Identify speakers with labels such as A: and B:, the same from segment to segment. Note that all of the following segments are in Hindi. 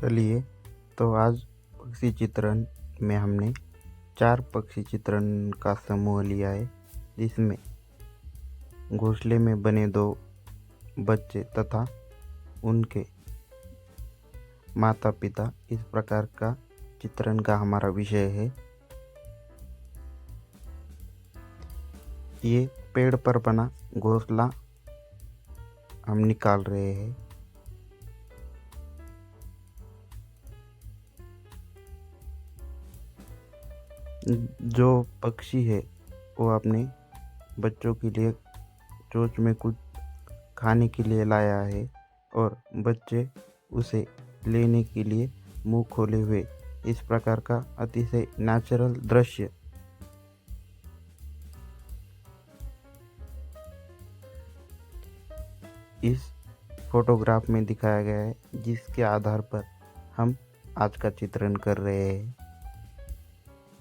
A: चलिए, तो आज पक्षी चित्रण में हमने 4 पक्षी चित्रण का समूह लिया है, जिसमें घोंसले में बने 2 बच्चे तथा उनके माता पिता, इस प्रकार का चित्रण का हमारा विषय है। ये पेड़ पर बना घोंसला हम निकाल रहे हैं। जो पक्षी है वो अपने बच्चों के लिए चोंच में कुछ खाने के लिए लाया है और बच्चे उसे लेने के लिए मुंह खोले हुए, इस प्रकार का अतिशय नेचुरल दृश्य इस फोटोग्राफ में दिखाया गया है, जिसके आधार पर हम आज का चित्रण कर रहे हैं।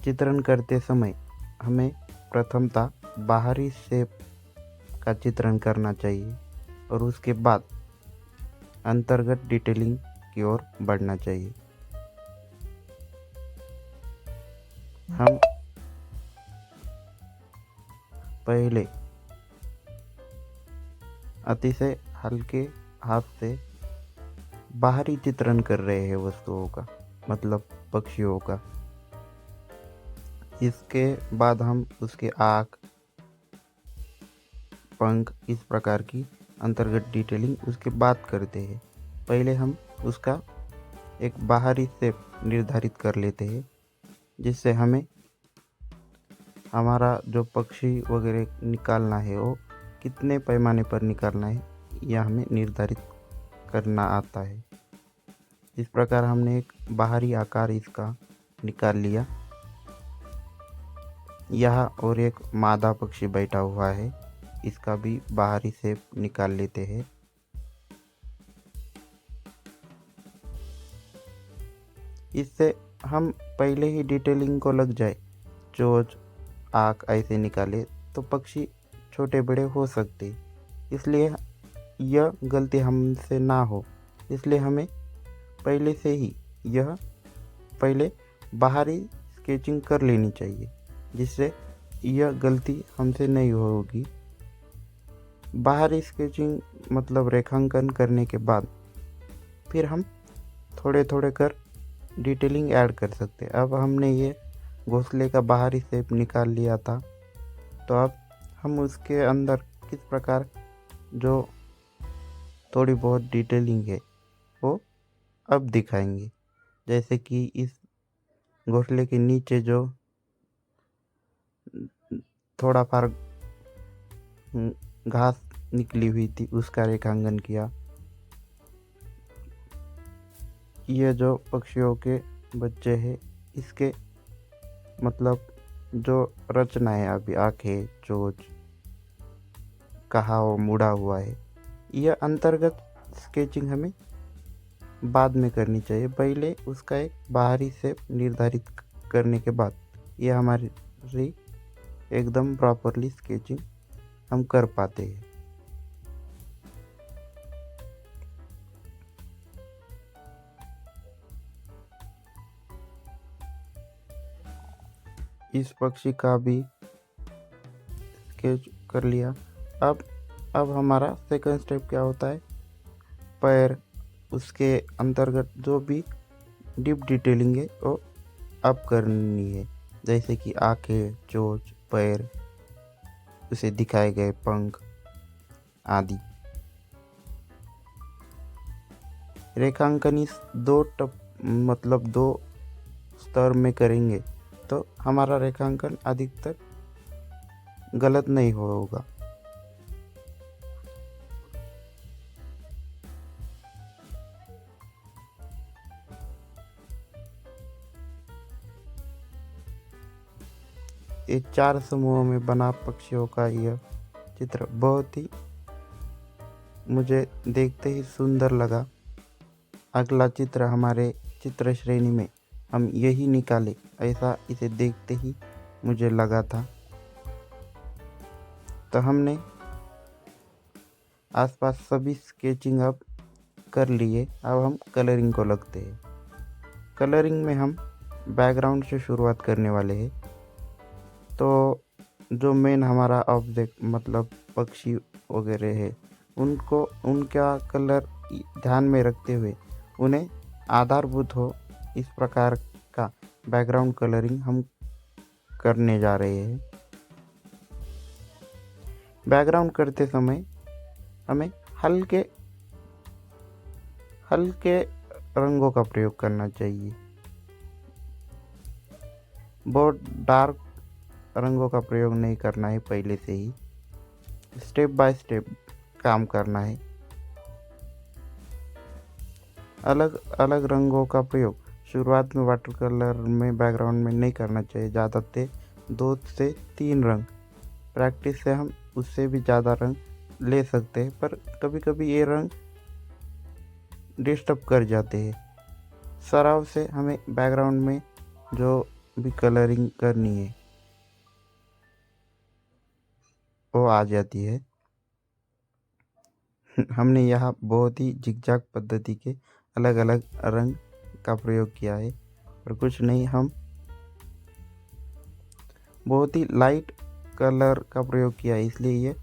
A: चित्रण करते समय हमें प्रथमतः बाहरी शेप का चित्रण करना चाहिए और उसके बाद अंतर्गत डिटेलिंग की ओर बढ़ना चाहिए। हम पहले अतिशय हल्के हाथ से बाहरी चित्रण कर रहे हैं वस्तुओं का, मतलब पक्षियों का। इसके बाद हम उसके आँख, पंख, इस प्रकार की अंतर्गत डिटेलिंग उसके बाद करते हैं। पहले हम उसका एक बाहरी शेप निर्धारित कर लेते हैं, जिससे हमें हमारा जो पक्षी वगैरह निकालना है वो कितने पैमाने पर निकालना है, यह हमें निर्धारित करना आता है। इस प्रकार हमने एक बाहरी आकार इसका निकाल लिया। यहाँ और एक मादा पक्षी बैठा हुआ है, इसका भी बाहरी शेप निकाल लेते हैं। इससे हम पहले ही डिटेलिंग को लग जाए, चोंच, आँख ऐसे निकाले तो पक्षी छोटे बड़े हो सकते, इसलिए यह गलती हमसे ना हो, इसलिए हमें पहले से ही यह पहले बाहरी स्केचिंग कर लेनी चाहिए, जिससे यह गलती हमसे नहीं होगी। बाहरी स्केचिंग मतलब रेखांकन करने के बाद फिर हम थोड़े थोड़े कर डिटेलिंग ऐड कर सकते। अब हमने ये घोंसले का बाहरी शेप निकाल लिया था, तो अब हम उसके अंदर किस प्रकार जो थोड़ी बहुत डिटेलिंग है वो अब दिखाएंगे। जैसे कि इस घोंसले के नीचे जो थोड़ा फार घास निकली हुई थी उसका रेखांकन किया। ये जो पक्षियों के बच्चे हैं, इसके मतलब जो रचना है, अभी आँखें, चोंच, कहाँ वो मुड़ा हुआ है, यह अंतर्गत स्केचिंग हमें बाद में करनी चाहिए। पहले उसका एक बाहरी शेप निर्धारित करने के बाद यह हमारी एकदम प्रॉपरली स्केचिंग हम कर पाते हैं। इस पक्षी का भी स्केच कर लिया। अब हमारा सेकंड स्टेप क्या होता है, पैर, उसके अंतर्गत जो भी डीप डिटेलिंग है वो अब करनी है। जैसे कि आँखें, चोंच, पैर, उसे दिखाए गए पंख आदि। रेखांकन इस दो स्तर में करेंगे तो हमारा रेखांकन अधिकतर गलत नहीं होगा। ये 4 समूहों में बना पक्षियों का यह चित्र बहुत ही मुझे देखते ही सुंदर लगा। अगला चित्र हमारे चित्र श्रेणी में हम यही निकाले, ऐसा इसे देखते ही मुझे लगा था। तो हमने आसपास सभी स्केचिंग अब कर लिए। अब हम कलरिंग को लगते हैं। कलरिंग में हम बैकग्राउंड से शुरुआत करने वाले हैं। तो जो मेन हमारा ऑब्जेक्ट मतलब पक्षी वगैरह है, उनको उनका कलर ध्यान में रखते हुए उन्हें आधारभूत हो इस प्रकार का बैकग्राउंड कलरिंग हम करने जा रहे हैं। बैकग्राउंड करते समय हमें हल्के हल्के रंगों का प्रयोग करना चाहिए। बहुत डार्क रंगों का प्रयोग नहीं करना है। पहले से ही स्टेप बाय स्टेप काम करना है। अलग अलग रंगों का प्रयोग शुरुआत में वाटर कलर में बैकग्राउंड में नहीं करना चाहिए। ज़्यादा से 2 से 3 रंग। प्रैक्टिस से हम उससे भी ज़्यादा रंग ले सकते हैं, पर कभी कभी ये रंग डिस्टर्ब कर जाते हैं। सराव से हमें बैकग्राउंड में जो भी कलरिंग करनी है वो आ जाती है। हमने यहाँ बहुत ही जिगजैग पद्धति के अलग अलग रंग का प्रयोग किया है, और कुछ नहीं, हम बहुत ही लाइट कलर का प्रयोग किया है, इसलिए ये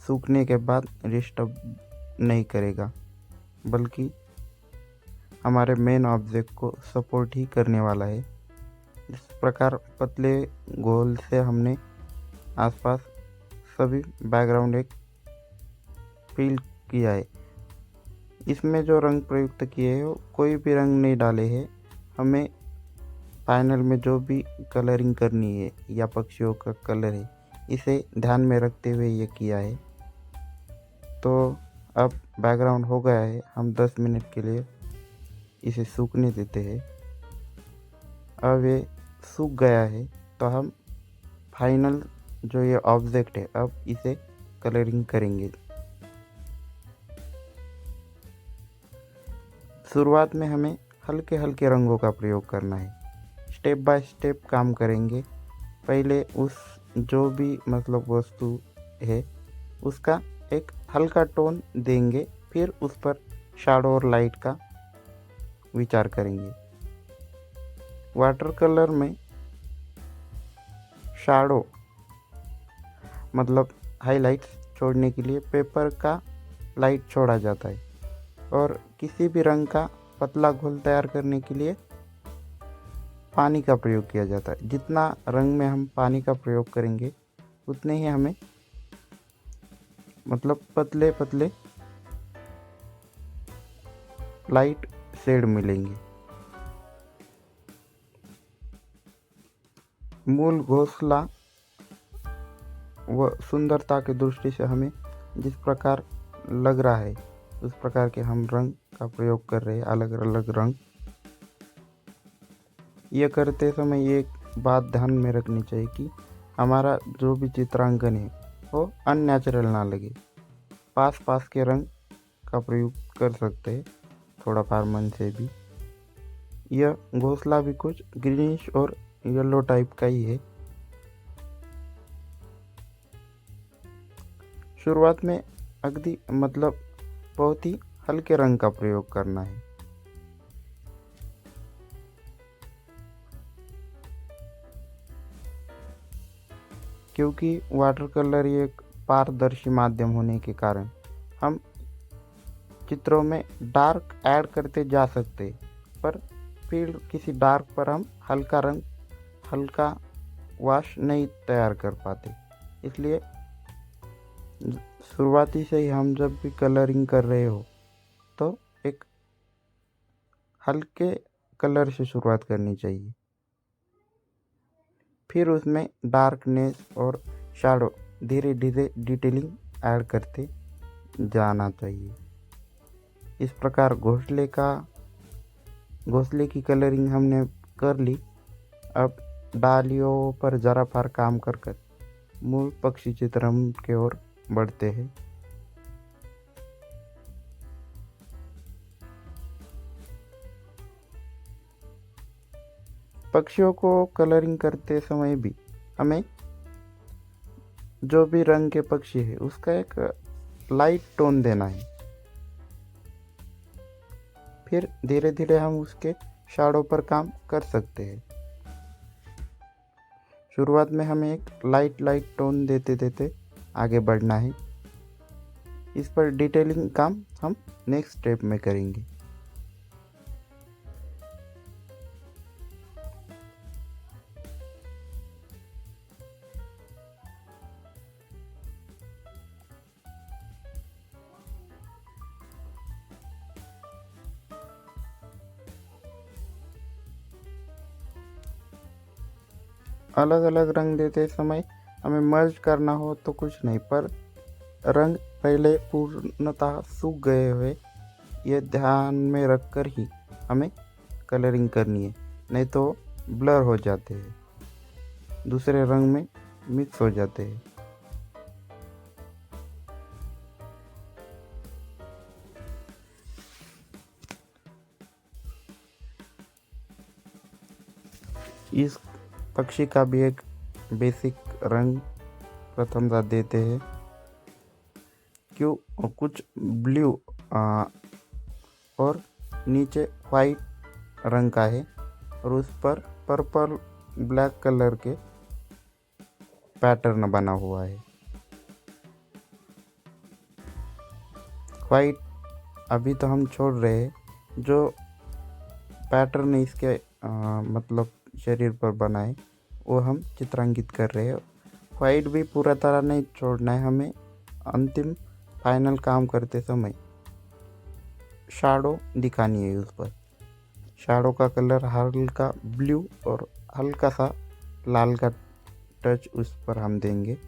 A: सूखने के बाद डिस्टर्ब नहीं करेगा, बल्कि हमारे मेन ऑब्जेक्ट को सपोर्ट ही करने वाला है। इस प्रकार पतले गोल से हमने आसपास सभी बैकग्राउंड एक फिल किया है। इसमें जो रंग प्रयुक्त किए हैं वो कोई भी रंग नहीं डाले हैं। हमें फाइनल में जो भी कलरिंग करनी है या पक्षियों का कलर है, इसे ध्यान में रखते हुए ये किया है। तो अब बैकग्राउंड हो गया है। हम 10 मिनट के लिए इसे सूखने देते हैं। अब ये सूख गया है, तो हम फाइनल जो ये ऑब्जेक्ट है, अब इसे कलरिंग करेंगे। शुरुआत में हमें हल्के हल्के रंगों का प्रयोग करना है। स्टेप बाय स्टेप काम करेंगे। पहले उस जो भी मतलब वस्तु है उसका एक हल्का टोन देंगे, फिर उस पर शैडो और लाइट का विचार करेंगे। वाटर कलर में शैडो मतलब हाइलाइट्स छोड़ने के लिए पेपर का लाइट छोड़ा जाता है, और किसी भी रंग का पतला घोल तैयार करने के लिए पानी का प्रयोग किया जाता है। जितना रंग में हम पानी का प्रयोग करेंगे उतने ही हमें मतलब पतले पतले लाइट शेड मिलेंगे। मूल घोंसला व सुंदरता की दृष्टि से हमें जिस प्रकार लग रहा है उस प्रकार के हम रंग का प्रयोग कर रहे हैं, अलग अलग रंग। यह करते समय एक बात ध्यान में रखनी चाहिए कि हमारा जो भी चित्रांकन है वो अननेचुरल ना लगे। पास पास के रंग का प्रयोग कर सकते हैं, थोड़ा फार से भी। यह घोंसला भी कुछ ग्रीनिश और येलो टाइप का ही है। शुरुआत में अगदी मतलब बहुत ही हल्के रंग का प्रयोग करना है। क्योंकि वाटर कलर एक पारदर्शी माध्यम होने के कारण हम चित्रों में डार्क ऐड करते जा सकते, पर फिर किसी डार्क पर हम हल्का रंग हल्का वाश नहीं तैयार कर पाते। इसलिए शुरुआती से ही हम जब भी कलरिंग कर रहे हो तो एक हल्के कलर से शुरुआत करनी चाहिए, फिर उसमें डार्कनेस और शैडो धीरे धीरे डिटेलिंग ऐड करते जाना चाहिए। इस प्रकार घोंसले की कलरिंग हमने कर ली। अब डालियों पर जरा फार काम कर मूल पक्षी चित्रण की ओर बढ़ते हैं। पक्षियों को कलरिंग करते समय भी हमें जो भी रंग के पक्षी है उसका एक लाइट टोन देना है। फिर धीरे धीरे हम उसके शैडो पर काम कर सकते हैं। शुरुआत में हमें एक लाइट टोन देते देते आगे बढ़ना है। इस पर डिटेलिंग काम हम नेक्स्ट स्टेप में करेंगे। अलग अलग रंग देते समय हमें मर्ज करना हो तो कुछ नहीं, पर रंग पहले पूर्णतः सूख गए हुए ये ध्यान में रखकर ही हमें कलरिंग करनी है, नहीं तो ब्लर हो जाते हैं, दूसरे रंग में मिक्स हो जाते हैं। इस पक्षी का भी एक बेसिक रंग प्रथमतः देते हैं। क्यों कुछ ब्लू और नीचे वाइट रंग का है और उस पर पर्पल ब्लैक कलर के पैटर्न बना हुआ है। वाइट अभी तो हम छोड़ रहे हैं, जो पैटर्न इसके मतलब शरीर पर बना है वो हम चित्रांकित कर रहे हैं। वाइट भी पूरा तरह नहीं छोड़ना है हमें। अंतिम फाइनल काम करते समय शैडो दिखानी है उस पर। शैडो का कलर हल्का ब्लू और हल्का सा लाल का टच उस पर हम देंगे।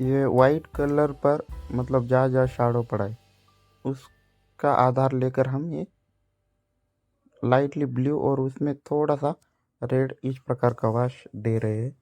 A: ये वाइट कलर पर मतलब जहाँ जहाँ शैडो पड़ा है उसका आधार लेकर हम ये लाइटली ब्लू और उसमें थोड़ा सा रेड इस प्रकार का वाश दे रहे हैं।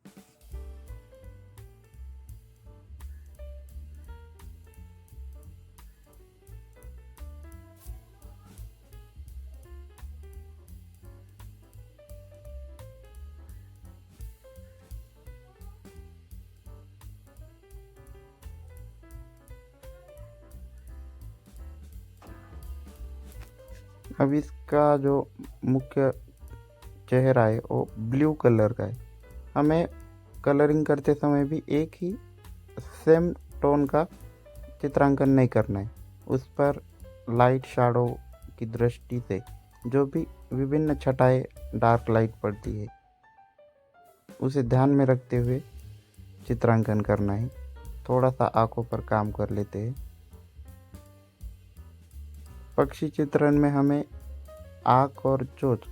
A: अब इसका जो मुख्य चेहरा है वो ब्लू कलर का है। हमें कलरिंग करते समय भी एक ही सेम टोन का चित्रांकन नहीं करना है। उस पर लाइट शैडो की दृष्टि से जो भी विभिन्न छटाएं डार्क लाइट पड़ती है उसे ध्यान में रखते हुए चित्रांकन करना है। थोड़ा सा आंखों पर काम कर लेते हैं। पक्षी चित्रण में हमें आँख और चोंच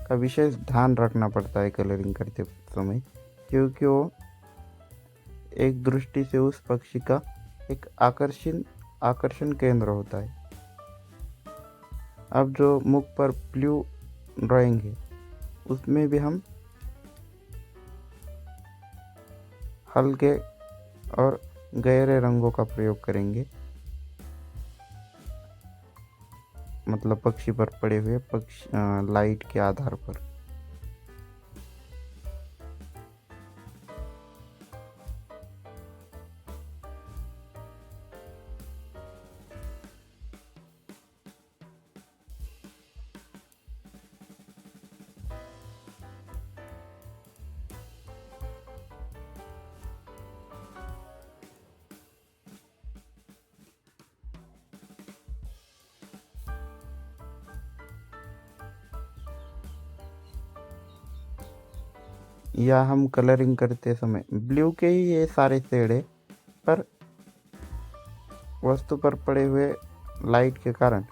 A: का विशेष ध्यान रखना पड़ता है कलरिंग करते समय, क्योंकि वो एक दृष्टि से उस पक्षी का एक आकर्षण केंद्र होता है। अब जो मुख पर ब्लू ड्राइंग है उसमें भी हम हल्के और गहरे रंगों का प्रयोग करेंगे, मतलब पक्षी पर पड़े हुए लाइट के आधार पर। या हम कलरिंग करते समय ब्लू के ही ये सारे शेड है, पर वस्तु पर पड़े हुए लाइट के कारण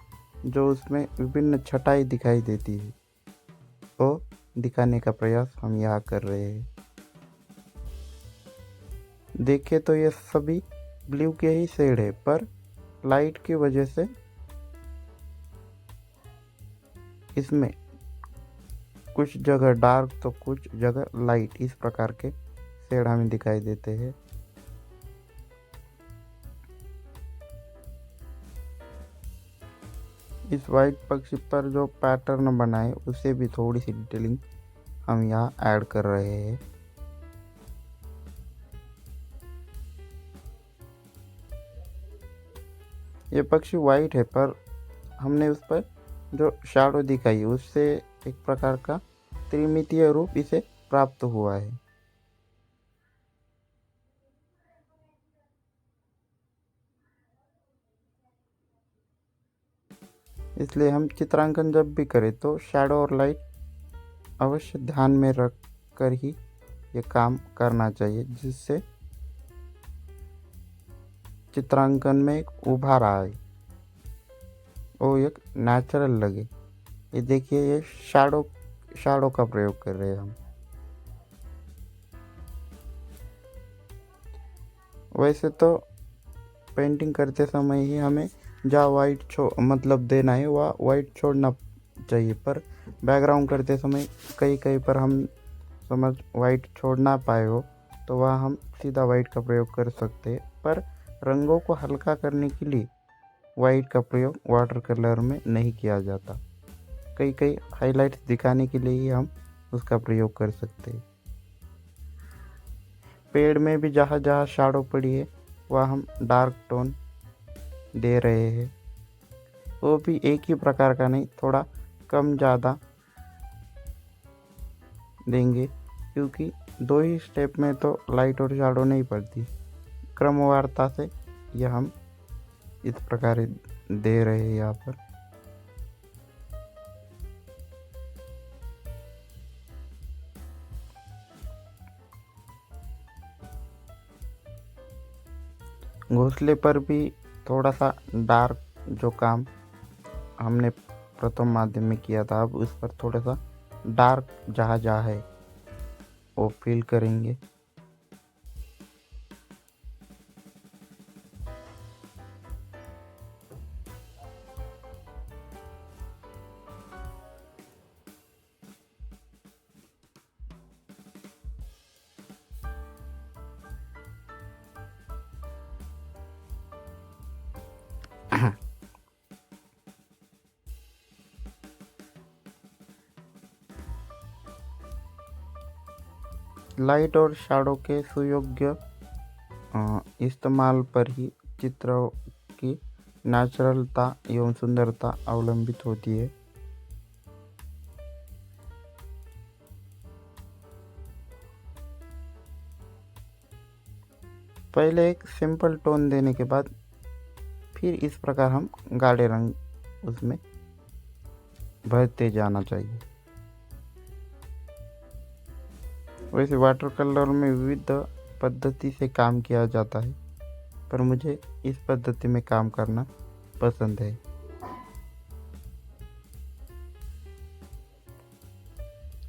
A: जो उसमें विभिन्न छटाई दिखाई देती है वो दिखाने का प्रयास हम यहाँ कर रहे हैं। देखें तो ये सभी ब्लू के ही शेड है, पर लाइट की वजह से इसमें कुछ जगह डार्क तो कुछ जगह लाइट इस प्रकार के शेड हमें दिखाई देते हैं। इस वाइट पक्षी पर जो पैटर्न बनाए उसे भी थोड़ी सी डिटेलिंग हम यहाँ ऐड कर रहे हैं। ये पक्षी वाइट है पर हमने उस पर जो शैडो दिखाई उससे एक प्रकार का त्रिमितीय रूप इसे प्राप्त हुआ है। इसलिए हम चित्रांकन जब भी करें तो शैडो और लाइट अवश्य ध्यान में रख कर ही ये काम करना चाहिए, जिससे चित्रांकन में एक उभार आए और एक नेचुरल लगे। ये देखिए, ये शैडो का प्रयोग कर रहे हैं हम। वैसे तो पेंटिंग करते समय ही हमें जहाँ वाइट मतलब देना है वह वाइट छोड़ना चाहिए, पर बैकग्राउंड करते समय कहीं पर हम समझ वाइट छोड़ ना पाए हो तो वह हम सीधा वाइट का प्रयोग कर सकते हैं। पर रंगों को हल्का करने के लिए वाइट का प्रयोग वाटर कलर में नहीं किया जाता। कई हाइलाइट्स दिखाने के लिए ही हम उसका प्रयोग कर सकते हैं। पेड़ में भी जहाँ जहाँ शैडो पड़ी है वह हम डार्क टोन दे रहे हैं, वो भी एक ही प्रकार का नहीं, थोड़ा कम ज़्यादा देंगे, क्योंकि दो ही स्टेप में तो लाइट और शैडो नहीं पड़ती। क्रमवारता से यह हम इस प्रकार दे रहे हैं यहाँ पर। घोंसले पर भी थोड़ा सा डार्क जो काम हमने प्रथम माध्यम में किया था, अब उस पर थोड़ा सा डार्क जहाँ जहाँ है वो फील करेंगे। लाइट और शैडो के सुयोग्य इस्तेमाल पर ही चित्र की नेचुरलता एवं सुंदरता अवलंबित होती है। पहले एक सिंपल टोन देने के बाद फिर इस प्रकार हम गाढ़े रंग उसमें भरते जाना चाहिए। वैसे वाटर कलर में विविध पद्धति से काम किया जाता है, पर मुझे इस पद्धति में काम करना पसंद है।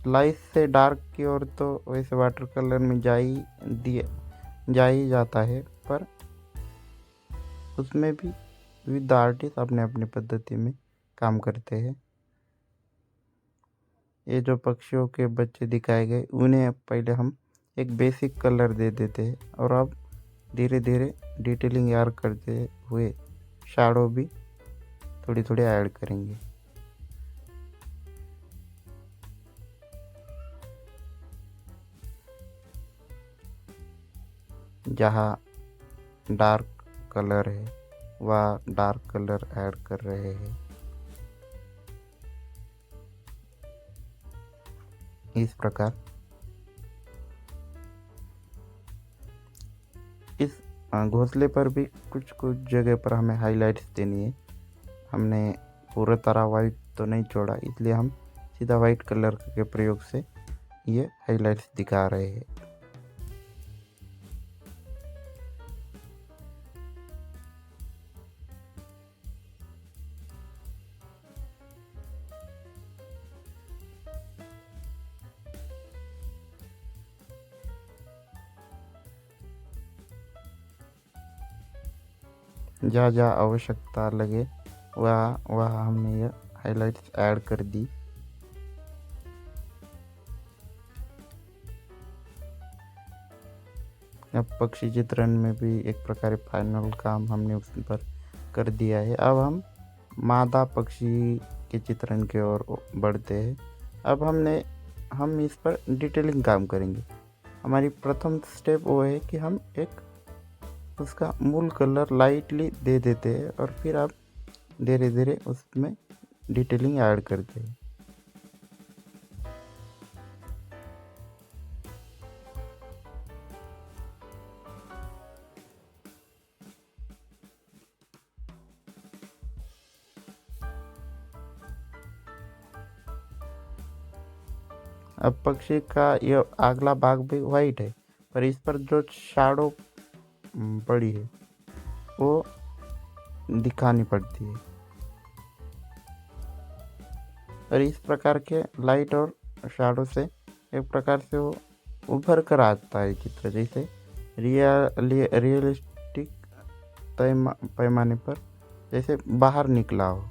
A: लाइट से डार्क की ओर तो वैसे वाटर कलर में जा ही जाता है, पर उसमें भी विविध आर्टिस्ट अपने अपने पद्धति में काम करते हैं। ये जो पक्षियों के बच्चे दिखाए गए उन्हें पहले हम एक बेसिक कलर दे देते हैं और अब धीरे धीरे डिटेलिंग याद करते हुए शैडो भी थोड़ी थोड़ी ऐड करेंगे। जहाँ डार्क कलर है वह डार्क कलर ऐड कर रहे हैं। इस प्रकार इस घोंसले पर भी कुछ कुछ जगह पर हमें हाइलाइट्स देनी है। हमने पूरा तरह वाइट तो नहीं छोड़ा, इसलिए हम सीधा वाइट कलर के प्रयोग से ये हाइलाइट्स दिखा रहे हैं। जहाँ जहाँ आवश्यकता लगे वह हमने यह हाइलाइट्स ऐड कर दी। अब पक्षी चित्रण में भी एक प्रकार फाइनल काम हमने उस पर कर दिया है। अब हम मादा पक्षी के चित्रण की ओर बढ़ते हैं। अब हम इस पर डिटेलिंग काम करेंगे। हमारी प्रथम स्टेप वो है कि हम एक उसका मूल कलर लाइटली दे देते हैं और फिर आप धीरे धीरे उसमें डिटेलिंग ऐड करते हैं। अब पक्षी का यह अगला भाग भी वाइट है, पर इस पर जो शैडो पड़ी है वो दिखानी पड़ती है। और इस प्रकार के लाइट और शैडो से एक प्रकार से वो उभर कर आता है चित्र, जैसे रियलिस्टिक पैमाने पर जैसे बाहर निकला हो।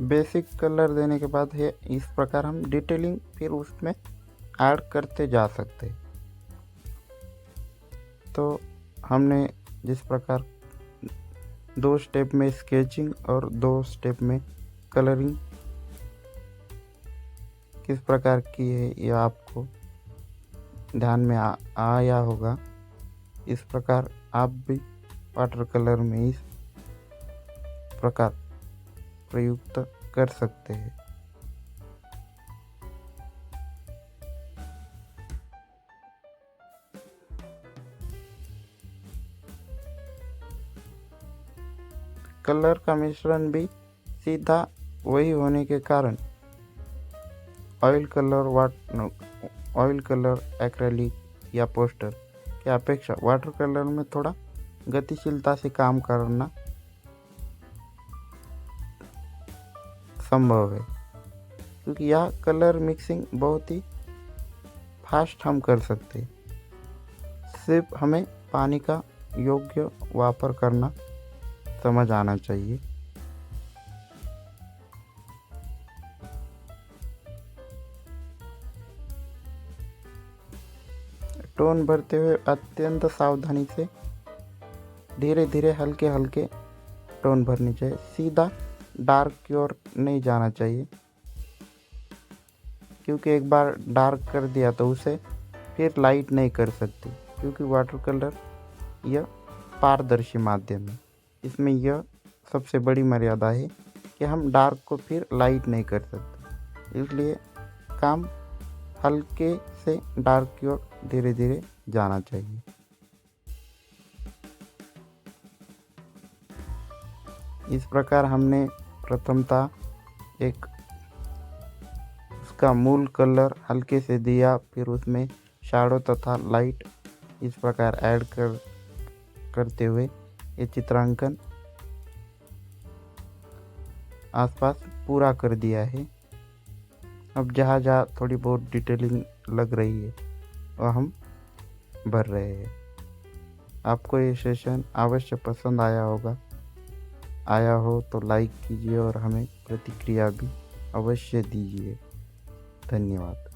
A: बेसिक कलर देने के बाद है इस प्रकार हम डिटेलिंग फिर उसमें ऐड करते जा सकते हैं। तो हमने जिस प्रकार 2 स्टेप में स्केचिंग और 2 स्टेप में कलरिंग किस प्रकार की है यह आपको ध्यान में आया होगा। इस प्रकार आप भी वाटर कलर में इस प्रकार प्रयुक्त कर सकते हैं। कलर का मिश्रण भी सीधा वही होने के कारण ऑयल कलर एक्रेलिक या पोस्टर की अपेक्षा वाटर कलर में थोड़ा गतिशीलता से काम करना संभव है, क्योंकि यह कलर मिक्सिंग बहुत ही फास्ट हम कर सकते हैं। सिर्फ हमें पानी का योग्य वापर करना समझ आना चाहिए। टोन भरते हुए अत्यंत सावधानी से धीरे धीरे हल्के हल्के टोन भरनी चाहिए। सीधा डार्क की ओर नहीं जाना चाहिए, क्योंकि एक बार डार्क कर दिया तो उसे फिर लाइट नहीं कर सकती, क्योंकि वाटर कलर यह पारदर्शी माध्यम है। इसमें यह सबसे बड़ी मर्यादा है कि हम डार्क को फिर लाइट नहीं कर सकते। इसलिए काम हल्के से डार्क की ओर धीरे धीरे जाना चाहिए। इस प्रकार हमने प्रथमतः एक उसका मूल कलर हल्के से दिया, फिर उसमें शैडो तथा लाइट इस प्रकार ऐड करते हुए ये चित्रांकन आसपास पूरा कर दिया है। अब जहाँ जहाँ थोड़ी बहुत डिटेलिंग लग रही है वह हम भर रहे हैं। आपको ये सेशन अवश्य पसंद आया हो तो लाइक कीजिए और हमें प्रतिक्रिया भी अवश्य दीजिए। धन्यवाद।